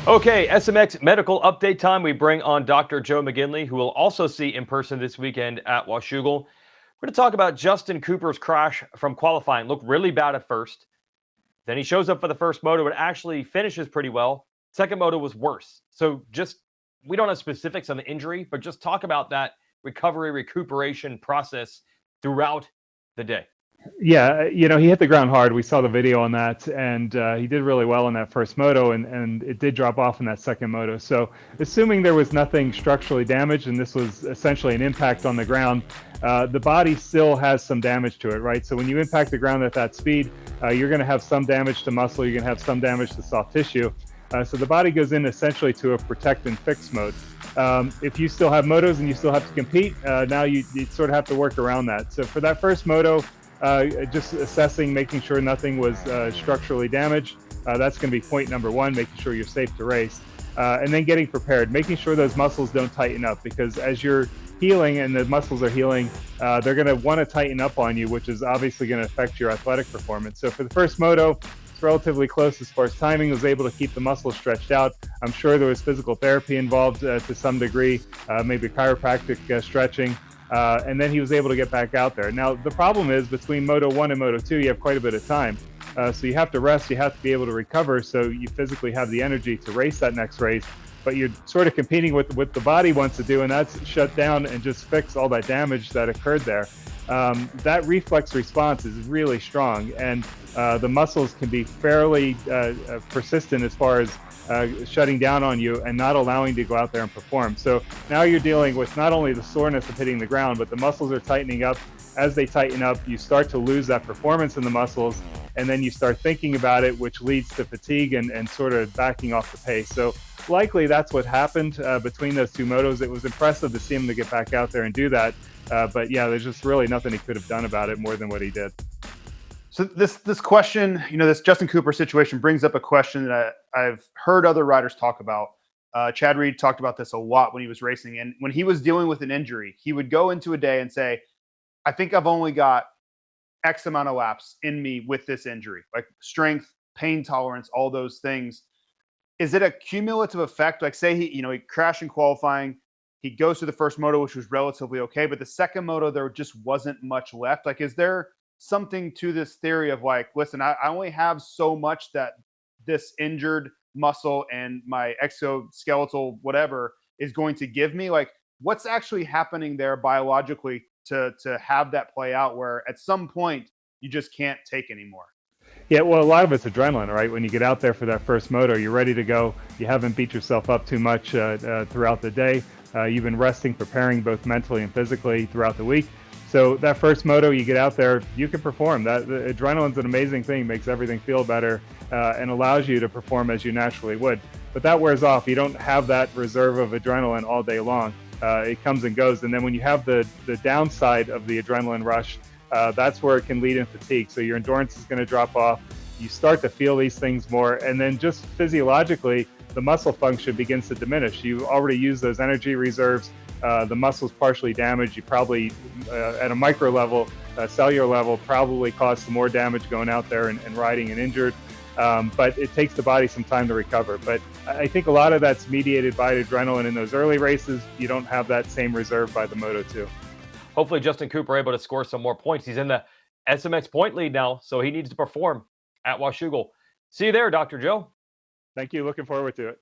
Okay, SMX medical update time. We bring on Dr. Joe McGinley, who will also see in person this weekend at Washougal. We're going to talk about Justin Cooper's crash from qualifying. Looked really bad at first. Then he shows up for the first moto and actually finishes pretty well. Second moto was worse. So we don't have specifics on the injury, but just talk about that recovery, recuperation process throughout the day. Yeah, he hit the ground hard. We saw the video on that, and he did really well in that first moto, and it did drop off in that second moto. So, assuming there was nothing structurally damaged, and this was essentially an impact on the ground, the body still has some damage to it, right? So, when you impact the ground at that speed, you're going to have some damage to muscle, you're going to have some damage to soft tissue. So, the body goes in essentially to a protect and fix mode. If you still have motos and you still have to compete, now you sort of have to work around that. So, for that first moto, just assessing, making sure nothing was structurally damaged. That's going to be point number one, making sure you're safe to race. And then getting prepared, making sure those muscles don't tighten up, because as you're healing and the muscles are healing, they're going to want to tighten up on you, which is obviously going to affect your athletic performance. So for the first moto, it's relatively close as far as timing. Was able to keep the muscles stretched out. I'm sure there was physical therapy involved to some degree, maybe chiropractic stretching. And then he was able to get back out there. Now, the problem is between Moto 1 and Moto 2, you have quite a bit of time. So you have to rest, you have to be able to recover so you physically have the energy to race that next race. But you're sort of competing with what the body wants to do, and that's shut down and just fix all that damage that occurred there. That reflex response is really strong, and the muscles can be fairly persistent as far as shutting down on you and not allowing you to go out there and perform. So now you're dealing with not only the soreness of hitting the ground, but the muscles are tightening up. As they tighten up, you start to lose that performance in the muscles, and then you start thinking about it, which leads to fatigue and sort of backing off the pace. So likely that's what happened between those two motos. It was impressive to see him to get back out there and do that. But yeah, there's just really nothing he could have done about it more than what he did. So this question, this Justin Cooper situation brings up a question that I've heard other riders talk about. Chad Reed talked about this a lot when he was racing. And when he was dealing with an injury, he would go into a day and say, I think I've only got X amount of laps in me with this injury, like strength, pain tolerance, all those things. Is it a cumulative effect? Like say he crashed in qualifying, he goes to the first moto, which was relatively okay, but the second moto, there just wasn't much left. Like, is there something to this theory of like, listen, I only have so much that this injured muscle and my exoskeletal whatever is going to give me? Like, what's actually happening there biologically to have that play out where at some point you just can't take anymore? Yeah, well, a lot of it's adrenaline, right? When you get out there for that first moto, you're ready to go. You haven't beat yourself up too much throughout the day. You've been resting, preparing both mentally and physically throughout the week. So that first moto, you get out there, you can perform. The adrenaline's an amazing thing, makes everything feel better and allows you to perform as you naturally would. But that wears off. You don't have that reserve of adrenaline all day long. It comes and goes. And then when you have the downside of the adrenaline rush, that's where it can lead in fatigue. So your endurance is going to drop off. You start to feel these things more. And then just physiologically, the muscle function begins to diminish. You already use those energy reserves. The muscle's partially damaged. You probably, at a micro level, cellular level, probably caused some more damage going out there and riding and injured. But it takes the body some time to recover. But I think a lot of that's mediated by adrenaline in those early races. You don't have that same reserve by the Moto 2. Hopefully Justin Cooper able to score some more points. He's in the SMX point lead now, so he needs to perform at Washougal. See you there, Dr. Joe. Thank you. Looking forward to it.